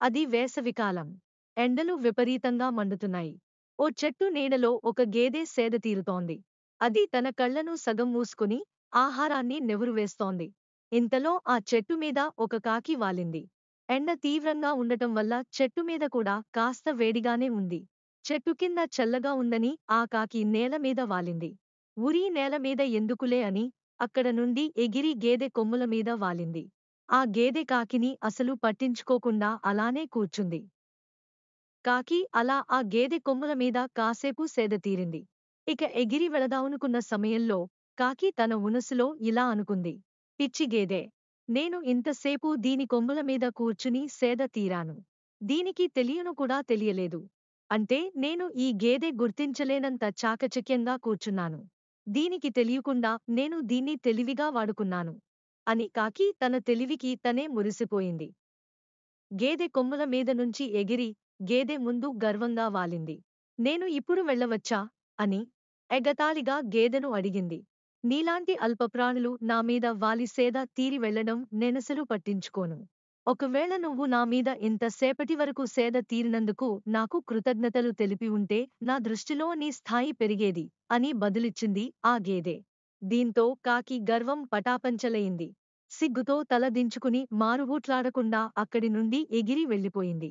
అది వేసవికాలం. ఎండలు విపరీతంగా మండుతున్నాయి. ఓ చెట్టు నీడలో ఒక గేదె సేద తీరుతోంది. అది తన కళ్ళను సగం మూసుకుని ఆహారాన్ని నెవురువేస్తోంది. ఇంతలో ఆ చెట్టు మీద ఒక కాకి వాలింది. ఎండ తీవ్రంగా ఉండటం వల్ల చెట్టు మీద కూడా కాస్త వేడిగానే ఉంది. చెట్టు కింద చల్లగా ఉందని ఆ కాకి నేల మీద వాలింది. ఉరీ నేల మీద ఎందుకులే అని అక్కడ నుండి ఎగిరి గేదె కొమ్ముల మీద వాలింది. ఆ గేదె కాకిని అసలు పట్టించుకోకుండా అలానే కూర్చుంది. కాకి అలా ఆ గేదె కొమ్ముల మీద కాసేపు సేద తీరింది. ఇక ఎగిరి వెళదామనుకున్న సమయంలో కాకి తన మనసులో ఇలా అనుకుంది. పిచ్చి గేదె! నేను ఇంతసేపు దీని కొమ్ముల మీద కూర్చుని సేద తీరాను. దీనికి తెలియను కూడా తెలియలేదు. అంటే నేను ఈ గేదె గుర్తించలేనంత చాకచక్యంగా కూర్చున్నాను. దీనికి తెలియకుండా నేను దీన్ని తెలివిగా వాడుకున్నాను. అని కాకి తన తెలివికి తనే మురిసిపోయింది. గేదె కొమ్ముల మీద నుంచి ఎగిరి గేదె ముందు గర్వంగా వాలింది. నేను ఇప్పుడు వెళ్ళవచ్చా? అని ఎగతాళిగా గేదెను అడిగింది. నీలాంటి అల్పప్రాణులు నా మీద వాలి సేద తీరి వెళ్లడం నేనసలు పట్టించుకోను. ఒకవేళ నువ్వు నా మీద ఇంతసేపటి వరకు సేద తీరినందుకు నాకు కృతజ్ఞతలు తెలిపి ఉంటే నా దృష్టిలో నీ స్థాయి పెరిగేది అని బదులిచ్చింది ఆ గేదె. దీంతో కాకి గర్వం పటాపంచలయింది. సిగ్గుతో తల దించుకుని మారుబూట్లాడకుండా అక్కడి నుండి ఎగిరి వెళ్ళిపోయింది.